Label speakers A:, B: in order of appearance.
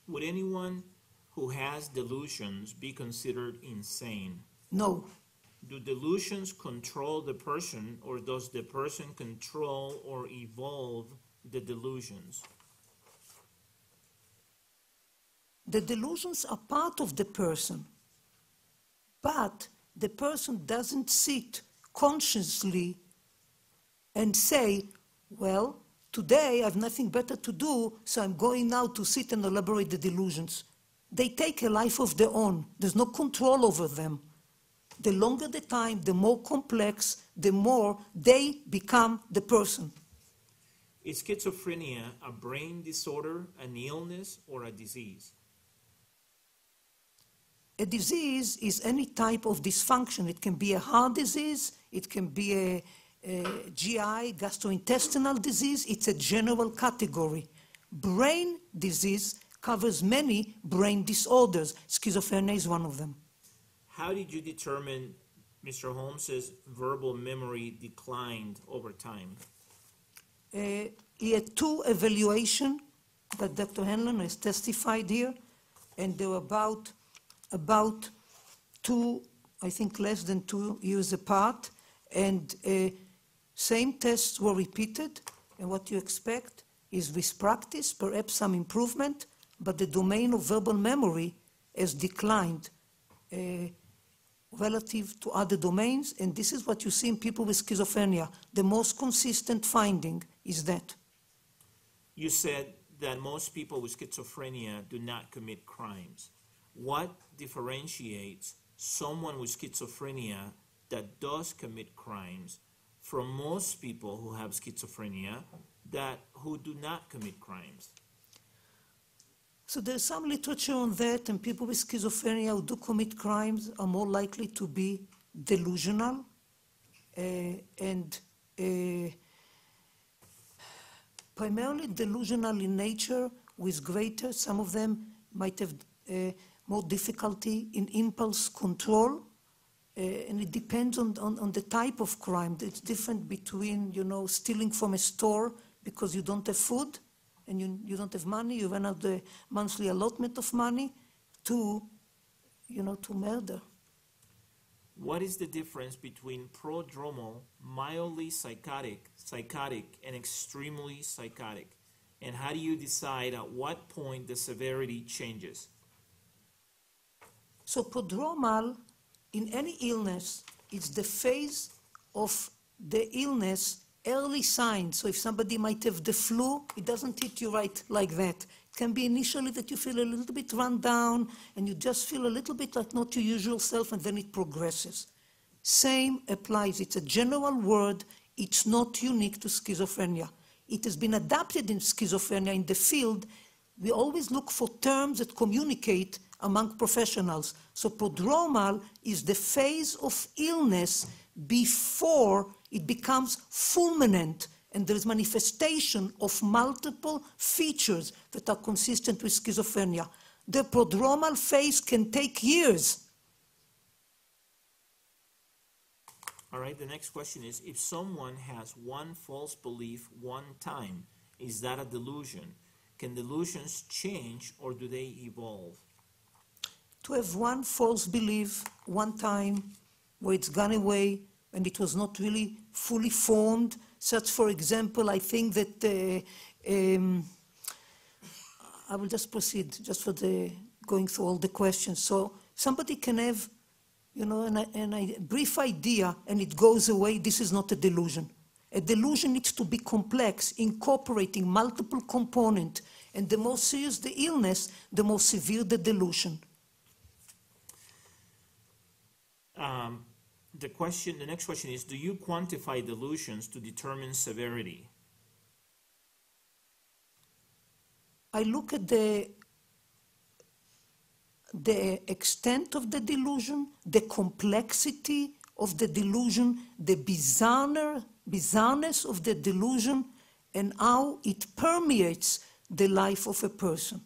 A: Would anyone who has delusions be considered insane?
B: No.
A: Do delusions control the person, or does the person control or evolve the delusions?
B: The delusions are part of the person, but the person doesn't sit consciously and say, well, today I have nothing better to do, so I'm going now to sit and elaborate the delusions. They take a life of their own. There's no control over them. The longer the time, the more complex, the more they become the person.
A: Is schizophrenia a brain disorder, an illness, or a disease?
B: A disease is any type of dysfunction. It can be a heart disease, it can be a GI, gastrointestinal disease. It's a general category. Brain disease covers many brain disorders. Schizophrenia is one of them.
A: How did you determine Mr. Holmes's verbal memory declined over time?
B: He had 2 evaluations that Dr. Hanlon has testified here, and they were about 2, I think less than 2 years apart, and same tests were repeated, and what you expect is with practice, perhaps some improvement, but the domain of verbal memory has declined relative to other domains, and this is what you see in people with schizophrenia. The most consistent finding is that.
A: You said that most people with schizophrenia do not commit crimes. What differentiates someone with schizophrenia that does commit crimes from most people who have schizophrenia who do not commit crimes?
B: So there's some literature on that, and people with schizophrenia who do commit crimes are more likely to be delusional and primarily delusional in nature with greater, some of them might have more difficulty in impulse control, and it depends on the type of crime. It's different between, stealing from a store because you don't have food and you don't have money, you run out the monthly allotment of money, to murder.
A: What is the difference between prodromal, mildly psychotic, and extremely psychotic? And how do you decide at what point the severity changes?
B: So prodromal, in any illness, is the phase of the illness, early signs. So if somebody might have the flu, it doesn't hit you right like that. It can be initially that you feel a little bit run down and you just feel a little bit like not your usual self, and then it progresses. Same applies. It's a general word. It's not unique to schizophrenia. It has been adapted in schizophrenia in the field. We always look for terms that communicate among professionals. So prodromal is the phase of illness before it becomes fulminant, and there is manifestation of multiple features that are consistent with schizophrenia. The prodromal phase can take years.
A: All right, the next question is, if someone has one false belief one time, is that a delusion? Can delusions change, or do they evolve?
B: To have one false belief one time where it's gone away and it was not really fully formed, such, for example, I think that I will just proceed just for going through all the questions. So somebody can have, a brief idea and it goes away. This is not a delusion. A delusion needs to be complex, incorporating multiple components, and the more serious the illness, the more severe the delusion.
A: The next question is, do you quantify delusions to determine severity?
B: I look at the extent of the delusion, the complexity of the delusion, the bizarreness of the delusion, and how it permeates the life of a person.